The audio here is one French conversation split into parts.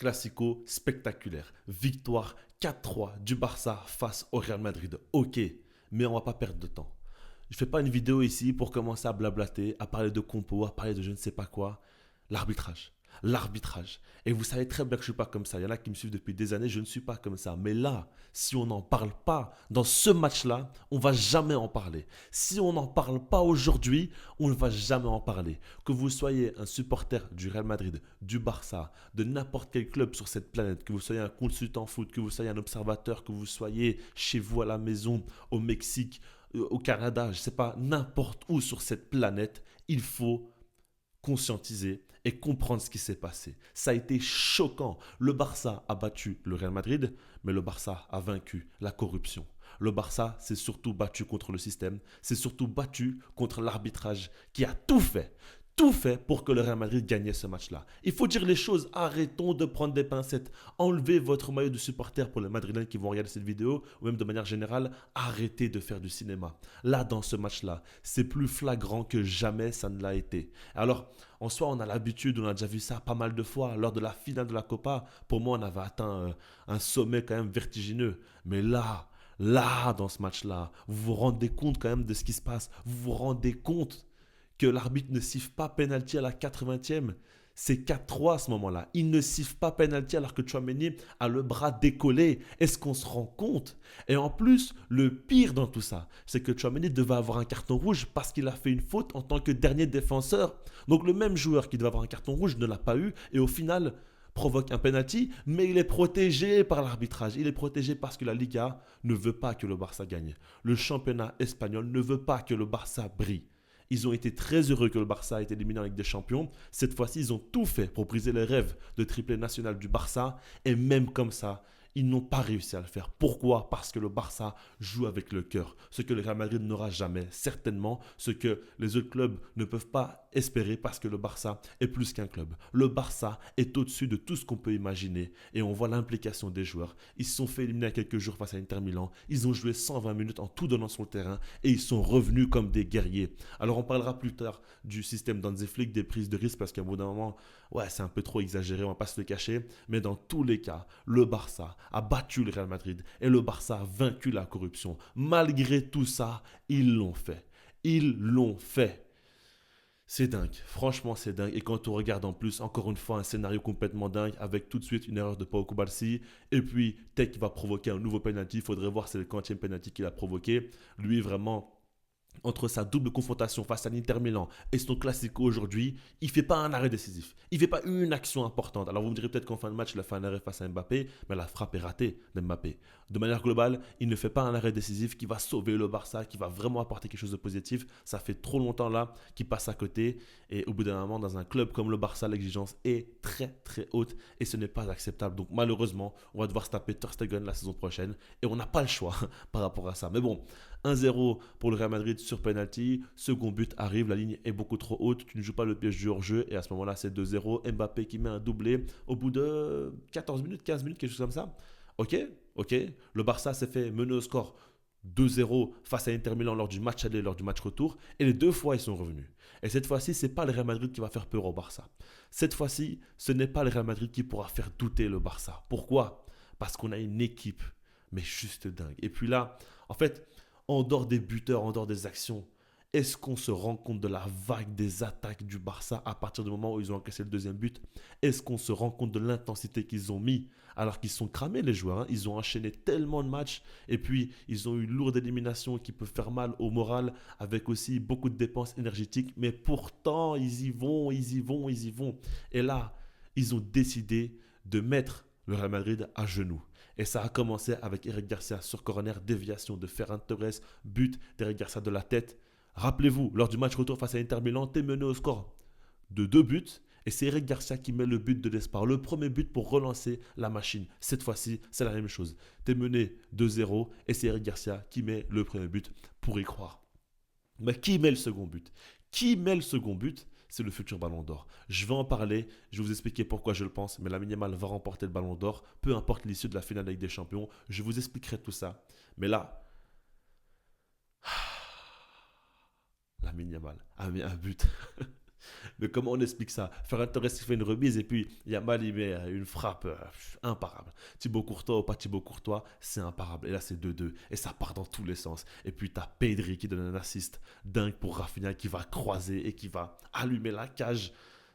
Classico spectaculaire. Victoire 4-3 du Barça face au Real Madrid. Ok, mais on va pas perdre de temps. Je fais pas une vidéo ici pour commencer à blablater, à parler de compos, à parler de je ne sais pas quoi. L'arbitrage. L'arbitrage. Et vous savez très bien que je ne suis pas comme ça. Il y en a qui me suivent depuis des années, je ne suis pas comme ça. Mais là, si on n'en parle pas dans ce match-là, on ne va jamais en parler. Si on n'en parle pas aujourd'hui, on ne va jamais en parler. Que vous soyez un supporter du Real Madrid, du Barça, de n'importe quel club sur cette planète, que vous soyez un consultant foot, que vous soyez un observateur, que vous soyez chez vous à la maison, au Mexique, au Canada, je ne sais pas, n'importe où sur cette planète, il faut conscientiser et comprendre ce qui s'est passé. Ça a été choquant. Le Barça a battu le Real Madrid, mais le Barça a vaincu la corruption. Le Barça s'est surtout battu contre le système, s'est surtout battu contre l'arbitrage qui a tout fait pour que le Real Madrid gagnait ce match-là. Il faut dire les choses, arrêtons de prendre des pincettes. Enlevez votre maillot de supporter pour les Madrilènes qui vont regarder cette vidéo, ou même de manière générale, arrêtez de faire du cinéma. Là, dans ce match-là, c'est plus flagrant que jamais ça ne l'a été. Alors, en soi, on a l'habitude, on a déjà vu ça pas mal de fois. Lors de la finale de la Copa, pour moi, on avait atteint un sommet quand même vertigineux. Mais là, dans ce match-là, vous vous rendez compte quand même de ce qui se passe. Vous vous rendez compte que l'arbitre ne siffle pas penalty à la 80e. C'est 4-3 à ce moment-là. Il ne siffle pas penalty alors que Tchouaméni a le bras décollé. Est-ce qu'on se rend compte? Et en plus, le pire dans tout ça, c'est que Tchouaméni devait avoir un carton rouge parce qu'il a fait une faute en tant que dernier défenseur. Donc le même joueur qui devait avoir un carton rouge ne l'a pas eu et au final provoque un penalty, mais il est protégé par l'arbitrage. Il est protégé parce que la Liga ne veut pas que le Barça gagne. Le championnat espagnol ne veut pas que le Barça brille. Ils ont été très heureux que le Barça ait été éliminé en Ligue des Champions. Cette fois-ci, ils ont tout fait pour briser les rêves de triplé national du Barça. Et même comme ça, ils n'ont pas réussi à le faire. Pourquoi? Parce que le Barça joue avec le cœur. Ce que le Real Madrid n'aura jamais, certainement. Ce que les autres clubs ne peuvent pas espérer parce que le Barça est plus qu'un club. Le Barça est au-dessus de tout ce qu'on peut imaginer. Et on voit l'implication des joueurs. Ils se sont fait éliminer il y a quelques jours face à Inter Milan. Ils ont joué 120 minutes en tout donnant sur le terrain. Et ils sont revenus comme des guerriers. Alors on parlera plus tard du système d'Hansi Flick, des prises de risque, parce qu'à un bout d'un moment, ouais, c'est un peu trop exagéré, on va pas se le cacher. Mais dans tous les cas, le Barça a battu le Real Madrid et le Barça a vaincu la corruption. Malgré tout ça, ils l'ont fait. Ils l'ont fait. C'est dingue, franchement c'est dingue. Et quand on regarde en plus, encore une fois, un scénario complètement dingue avec tout de suite une erreur de Pau Kubalsi. Et puis, Tech va provoquer un nouveau penalty. Il faudrait voir si c'est le quantième penalty qu'il a provoqué. Lui, vraiment, entre sa double confrontation face à l'Inter Milan et son classico aujourd'hui, il ne fait pas un arrêt décisif. Il ne fait pas une action importante. Alors vous me direz peut-être qu'en fin de match, il a fait un arrêt face à Mbappé, mais la frappe est ratée d'Mbappé. De manière globale, il ne fait pas un arrêt décisif qui va sauver le Barça, qui va vraiment apporter quelque chose de positif. Ça fait trop longtemps là qu'il passe à côté. Et au bout d'un moment, dans un club comme le Barça, l'exigence est très très haute et ce n'est pas acceptable. Donc malheureusement, on va devoir se taper Ter Stegen la saison prochaine et on n'a pas le choix par rapport à ça. Mais bon, 1-0 pour le Real Madrid sur penalty. Second but arrive, la ligne est beaucoup trop haute. Tu ne joues pas le piège du hors-jeu. Et à ce moment-là, c'est 2-0. Mbappé qui met un doublé au bout de 14 minutes, 15 minutes, quelque chose comme ça. Ok, ok. Le Barça s'est fait mener au score 2-0 face à Inter Milan lors du match aller, lors du match retour. Et les deux fois, ils sont revenus. Et cette fois-ci, ce n'est pas le Real Madrid qui va faire peur au Barça. Cette fois-ci, ce n'est pas le Real Madrid qui pourra faire douter le Barça. Pourquoi? Parce qu'on a une équipe, mais juste dingue. Et puis là, en fait, en dehors des buteurs, en dehors des actions, est-ce qu'on se rend compte de la vague des attaques du Barça à partir du moment où ils ont encaissé le deuxième but? Est-ce qu'on se rend compte de l'intensité qu'ils ont mis alors qu'ils sont cramés les joueurs, hein? Ils ont enchaîné tellement de matchs et puis ils ont eu une lourde élimination qui peut faire mal au moral avec aussi beaucoup de dépenses énergétiques. Mais pourtant, ils y vont, ils y vont, ils y vont. Et là, ils ont décidé de mettre le Real Madrid à genoux. Et ça a commencé avec Eric Garcia sur corner, déviation de Ferran Torres, but d'Eric Garcia de la tête. Rappelez-vous, lors du match retour face à Inter Milan, t'es mené au score de 2 buts. Et c'est Eric Garcia qui met le but de l'espoir. Le premier but pour relancer la machine. Cette fois-ci, c'est la même chose. T'es mené 2-0 et c'est Eric Garcia qui met le premier but pour y croire. Mais qui met le second but? Qui met le second but? C'est le futur Ballon d'Or. Je vais en parler, je vais vous expliquer pourquoi je le pense, mais Lamine Yamal va remporter le Ballon d'Or, peu importe l'issue de la finale avec des champions, je vous expliquerai tout ça. Mais là, Lamine Yamal a mis un but Mais comment on explique ça? Ferran Torres qui fait une remise et puis Yamal il met une frappe imparable. Thibaut Courtois ou pas Thibaut Courtois, c'est imparable. Et là c'est 2-2 et ça part dans tous les sens. Et puis t'as Pedri qui donne un assist dingue pour Rafinha qui va croiser et qui va allumer la cage.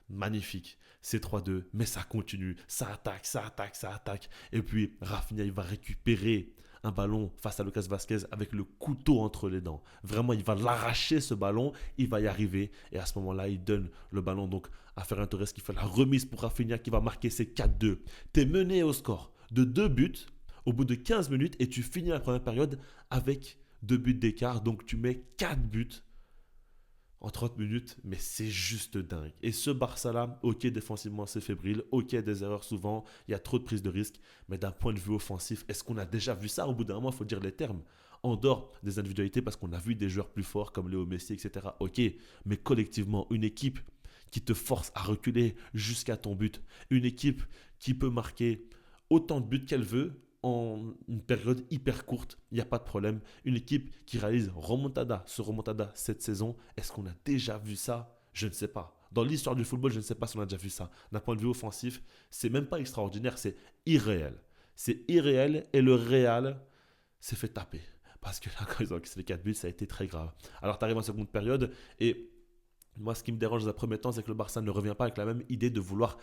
Magnifique. C'est 3-2, mais ça continue. Ça attaque, ça attaque, ça attaque. Et puis Rafinha il va récupérer un ballon face à Lucas Vasquez avec le couteau entre les dents. Vraiment, il va l'arracher ce ballon, il va y arriver. Et à ce moment-là, il donne le ballon donc à Ferran Torres qui fait la remise pour Rafinha qui va marquer ses 4-2. Tu es mené au score de 2 buts au bout de 15 minutes et tu finis la première période avec 2 buts d'écart. Donc tu mets 4 buts en 30 minutes, mais c'est juste dingue. Et ce Barça-là, ok, défensivement c'est fébrile, ok, des erreurs souvent, il y a trop de prises de risques, mais d'un point de vue offensif, est-ce qu'on a déjà vu ça? Au bout d'un moment, il faut dire les termes. En dehors des individualités, parce qu'on a vu des joueurs plus forts comme Léo Messi, etc. Ok, mais collectivement, une équipe qui te force à reculer jusqu'à ton but, une équipe qui peut marquer autant de buts qu'elle veut, en une période hyper courte, il n'y a pas de problème. Une équipe qui réalise remontada sur remontada cette saison, est-ce qu'on a déjà vu ça? Je ne sais pas. Dans l'histoire du football, je ne sais pas si on a déjà vu ça. D'un point de vue offensif, c'est même pas extraordinaire, c'est irréel. C'est irréel et le Real s'est fait taper. Parce que là, quand ils ont encaissé les 4 buts, ça a été très grave. Alors, tu arrives en seconde période et moi, ce qui me dérange dans un premier temps, c'est que le Barça ne revient pas avec la même idée de vouloir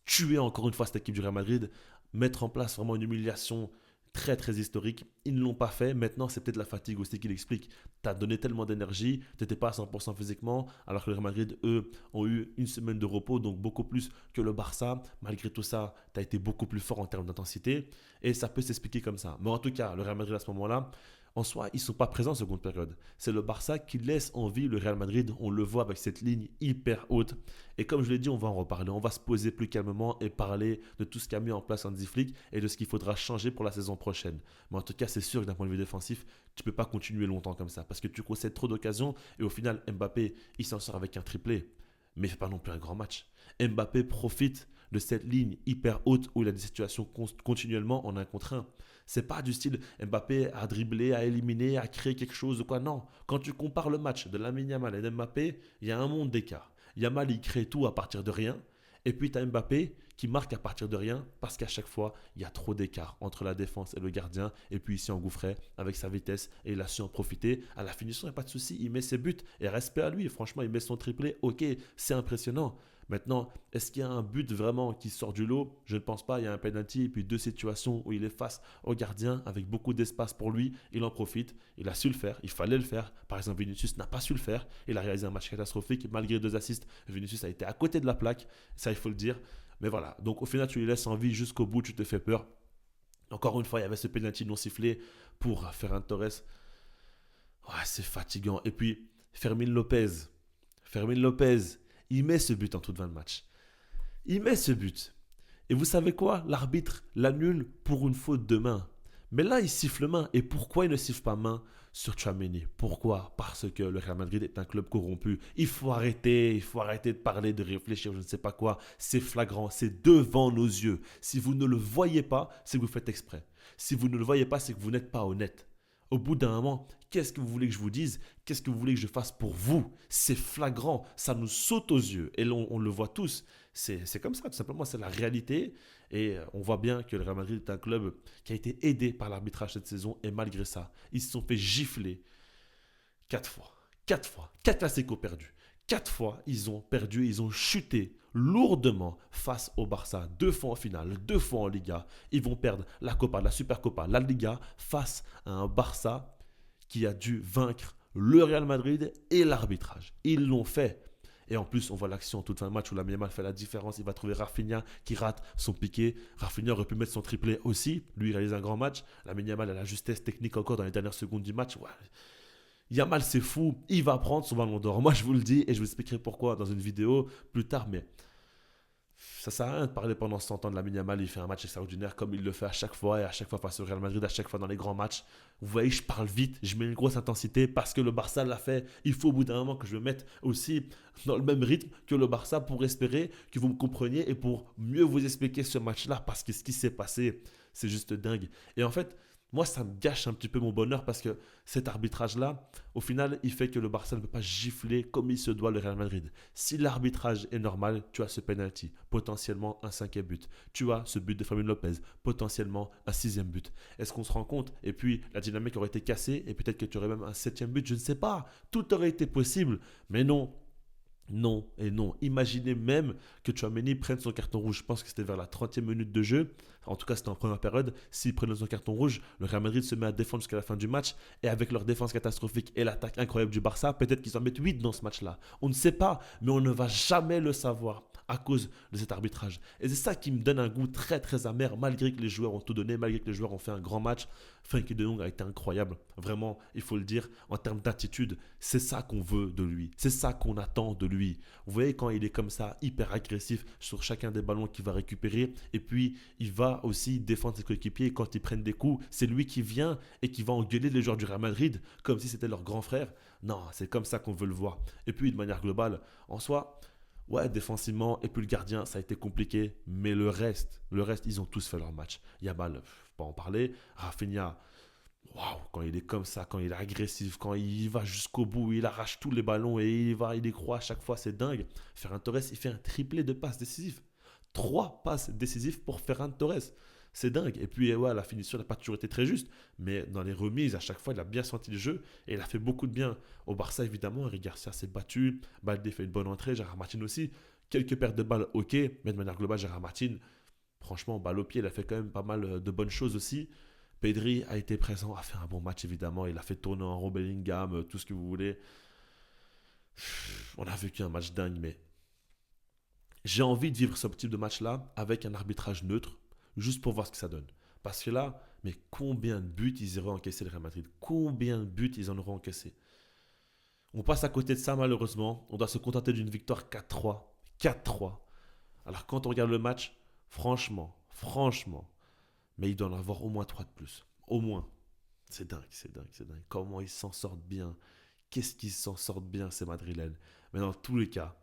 tuer encore une fois cette équipe du Real Madrid, mettre en place vraiment une humiliation très très historique. Ils ne l'ont pas fait. Maintenant, c'est peut-être la fatigue aussi qui l'explique. Tu as donné tellement d'énergie, tu n'étais pas à 100% physiquement, alors que le Real Madrid, eux, ont eu une semaine de repos, donc beaucoup plus que le Barça. Malgré tout ça, tu as été beaucoup plus fort en termes d'intensité et ça peut s'expliquer comme ça. Mais en tout cas, le Real Madrid à ce moment-là, en soi, ils ne sont pas présents en seconde période. C'est le Barça qui laisse en vie le Real Madrid. On le voit avec cette ligne hyper haute. Et comme je l'ai dit, on va en reparler. On va se poser plus calmement et parler de tout ce qu'a mis en place Hansi Flick et de ce qu'il faudra changer pour la saison prochaine. Mais en tout cas, c'est sûr que d'un point de vue défensif, tu ne peux pas continuer longtemps comme ça parce que tu concèdes trop d'occasions et au final, Mbappé, il s'en sort avec un triplé. Mais il ne fait pas non plus un grand match. Mbappé profite de cette ligne hyper haute où il a des situations continuellement en 1 contre 1. C'est pas du style Mbappé à dribbler, à éliminer, à créer quelque chose ou quoi. Non. Quand tu compares le match de Lamine Yamal et d'Mbappé, il y a un monde d'écart. Yamal, il crée tout à partir de rien. Et puis tu as Mbappé qui marque à partir de rien parce qu'à chaque fois, il y a trop d'écart entre la défense et le gardien. Et puis il s'y engouffrait avec sa vitesse et il a su en profiter. À la finition, il n'y a pas de souci. Il met ses buts et respect à lui. Franchement, il met son triplé. Ok, c'est impressionnant. Maintenant, est-ce qu'il y a un but vraiment qui sort du lot? Je ne pense pas. Il y a un penalty et puis 2 situations où il est face au gardien avec beaucoup d'espace pour lui. Il en profite. Il a su le faire. Il fallait le faire. Par exemple, Vinicius n'a pas su le faire. Il a réalisé un match catastrophique. Malgré 2 assists, Vinicius a été à côté de la plaque. Ça, il faut le dire. Mais voilà. Donc, au final, tu les laisses en vie jusqu'au bout. Tu te fais peur. Encore une fois, il y avait ce penalty non sifflé pour Ferran Torres. Ouais, c'est fatigant. Et puis, Fermin Lopez. Fermin Lopez. Il met ce but en toute fin de match. Il met ce but. Et vous savez quoi? L'arbitre l'annule pour une faute de main. Mais là, il siffle main. Et pourquoi il ne siffle pas main sur Tchouaméni? Pourquoi? Parce que le Real Madrid est un club corrompu. Il faut arrêter de parler, de réfléchir, je ne sais pas quoi. C'est flagrant, c'est devant nos yeux. Si vous ne le voyez pas, c'est que vous faites exprès. Si vous ne le voyez pas, c'est que vous n'êtes pas honnête. Au bout d'un moment, qu'est-ce que vous voulez que je vous dise? Qu'est-ce que vous voulez que je fasse pour vous? C'est flagrant, ça nous saute aux yeux et on le voit tous. C'est comme ça, tout simplement, c'est la réalité. Et on voit bien que le Real Madrid est un club qui a été aidé par l'arbitrage cette saison et malgré ça, ils se sont fait gifler 4 fois. 4 fois, 4 classicos perdus. 4 fois, ils ont perdu, ils ont chuté lourdement face au Barça. 2 fois en finale, 2 fois en Liga. Ils vont perdre la Copa, la Supercopa, la Liga face à un Barça qui a dû vaincre le Real Madrid et l'arbitrage. Ils l'ont fait. Et en plus, on voit l'action en toute fin de match où Lamine Yamal fait la différence. Il va trouver Rafinha qui rate son piqué. Rafinha aurait pu mettre son triplé aussi. Lui, il réalise un grand match. Lamine Yamal a la justesse technique encore dans les dernières secondes du match. Ouais. Yamal, c'est fou. Il va prendre son ballon d'or. Moi, je vous le dis et je vous expliquerai pourquoi dans une vidéo plus tard. Mais ça sert à rien de parler pendant 100 ans de Lamine Yamal. Il fait un match extraordinaire comme il le fait à chaque fois et à chaque fois face au Real Madrid, à chaque fois dans les grands matchs. Vous voyez, je parle vite, je mets une grosse intensité parce que le Barça l'a fait. Il faut au bout d'un moment que je me mette aussi dans le même rythme que le Barça pour espérer que vous me compreniez et pour mieux vous expliquer ce match-là parce que ce qui s'est passé, c'est juste dingue. Et en fait, moi, ça me gâche un petit peu mon bonheur parce que cet arbitrage-là, au final, il fait que le Barça ne peut pas gifler comme il se doit le Real Madrid. Si l'arbitrage est normal, tu as ce penalty, potentiellement un cinquième but. Tu as ce but de Fermin Lopez, potentiellement un sixième but. Est-ce qu'on se rend compte? Et puis, la dynamique aurait été cassée et peut-être que tu aurais même un septième but, je ne sais pas. Tout aurait été possible, mais non. Non et non. Imaginez même que Tchouaméni prenne son carton rouge. Je pense que c'était vers la 30e minute de jeu. En tout cas, c'était en première période. S'il prenait son carton rouge, le Real Madrid se met à défendre jusqu'à la fin du match. Et avec leur défense catastrophique et l'attaque incroyable du Barça, peut-être qu'ils en mettent 8 dans ce match-là. On ne sait pas, mais on ne va jamais le savoir à cause de cet arbitrage. Et c'est ça qui me donne un goût très très amer, malgré que les joueurs ont tout donné, malgré que les joueurs ont fait un grand match. Frenkie de Jong a été incroyable. Vraiment, il faut le dire, en termes d'attitude, c'est ça qu'on veut de lui. C'est ça qu'on attend de lui. Vous voyez quand il est comme ça, hyper agressif sur chacun des ballons qu'il va récupérer. Et puis, il va aussi défendre ses coéquipiers. Quand ils prennent des coups, c'est lui qui vient et qui va engueuler les joueurs du Real Madrid comme si c'était leur grand frère. Non, c'est comme ça qu'on veut le voir. Et puis, de manière globale, en soi, ouais, défensivement, et puis le gardien, ça a été compliqué. Mais le reste, ils ont tous fait leur match. Yamal, pas en parler. Rafinha, waouh, quand il est comme ça, quand il est agressif, quand il va jusqu'au bout, il arrache tous les ballons et il y croit à chaque fois, c'est dingue. Ferran Torres, il fait un triplé de passes décisives. Trois passes décisives pour Ferran Torres. C'est dingue. Et puis, ouais, la finition n'a pas toujours été très juste. Mais dans les remises, à chaque fois, il a bien senti le jeu et il a fait beaucoup de bien. Au Barça, évidemment, Eric Garcia s'est battu. Balde fait une bonne entrée. Gérard Martin aussi. Quelques pertes de balles, ok. Mais de manière globale, Gérard Martin, franchement, balle au pied, il a fait quand même pas mal de bonnes choses aussi. Pedri a été présent, a fait un bon match évidemment. Il a fait tourner en rond Bellingham, tout ce que vous voulez. On a vécu un match dingue, mais j'ai envie de vivre ce type de match-là avec un arbitrage neutre, juste pour voir ce que ça donne. Parce que là, mais combien de buts ils auraient encaissé le Real Madrid? Combien de buts ils en auront encaissé? On passe à côté de ça malheureusement. On doit se contenter d'une victoire 4-3. 4-3. Alors quand on regarde le match, franchement, mais il doit en avoir au moins 3 de plus. Au moins. C'est dingue, c'est dingue, c'est dingue. Comment ils s'en sortent bien. Qu'est-ce qu'ils s'en sortent bien, ces Madrilènes. Mais dans tous les cas,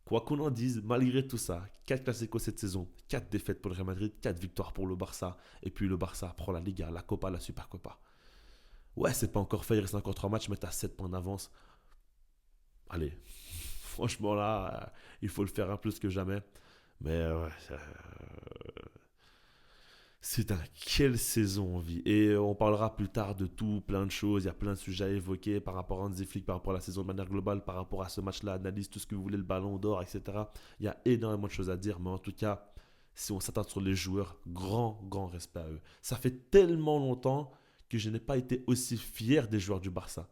quoi qu'on en dise, malgré tout ça, 4 classicos cette saison, 4 défaites pour le Real Madrid, 4 victoires pour le Barça. Et puis le Barça prend la Liga, la Copa, la Supercopa. Ouais, c'est pas encore fait, il reste encore 3 matchs, mais t'as 7 points d'avance. Allez, franchement là, il faut le faire un plus que jamais. Mais ouais, c'est un quelle saison on vit. Et on parlera plus tard de tout, plein de choses. Il y a plein de sujets à évoquer par rapport à Hansi Flick, par rapport à la saison de manière globale, par rapport à ce match-là, analyse, tout ce que vous voulez, le ballon d'or, etc. Il y a énormément de choses à dire, mais en tout cas, si on s'attarde sur les joueurs, grand respect à eux. Ça fait tellement longtemps que je n'ai pas été aussi fier des joueurs du Barça.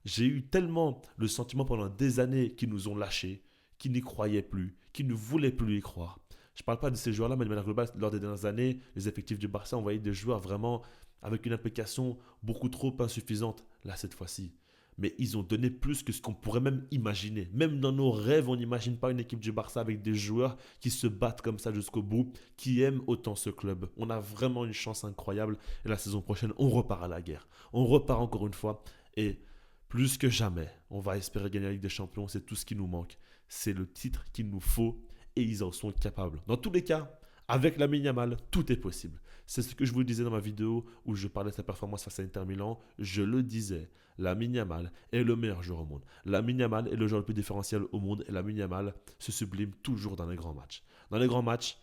J'ai eu tellement le sentiment pendant des années qu'ils nous ont lâchés, qu'ils n'y croyaient plus, qu'ils ne voulaient plus y croire. Je ne parle pas de ces joueurs-là, mais de manière globale, lors des dernières années, les effectifs du Barça ont voyé des joueurs vraiment avec une implication beaucoup trop insuffisante, là cette fois-ci. Mais ils ont donné plus que ce qu'on pourrait même imaginer. Même dans nos rêves, on n'imagine pas une équipe du Barça avec des joueurs qui se battent comme ça jusqu'au bout, qui aiment autant ce club. On a vraiment une chance incroyable. Et la saison prochaine, on repart à la guerre. On repart encore une fois. Et plus que jamais, on va espérer gagner la Ligue des Champions. C'est tout ce qui nous manque. C'est le titre qu'il nous faut et ils en sont capables. Dans tous les cas, avec Lamine Yamal, tout est possible. C'est ce que je vous disais dans ma vidéo où je parlais de sa performance face à Inter Milan. Je le disais, Lamine Yamal est le meilleur joueur au monde. Lamine Yamal est le joueur le plus différentiel au monde et Lamine Yamal se sublime toujours dans les grands matchs. Dans les grands matchs,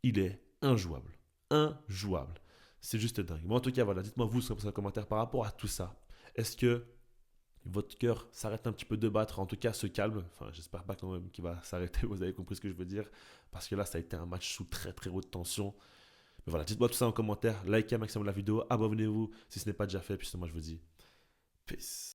il est injouable. Injouable. C'est juste dingue. Mais en tout cas, voilà, dites-moi vous sur un commentaire par rapport à tout ça. Est-ce que votre cœur s'arrête un petit peu de battre, en tout cas se calme. Enfin, j'espère pas quand même qu'il va s'arrêter, vous avez compris ce que je veux dire. Parce que là, ça a été un match sous très haute tension. Mais voilà, dites-moi tout ça en commentaire, likez un maximum la vidéo, abonnez-vous si ce n'est pas déjà fait. Puis moi, je vous dis, peace.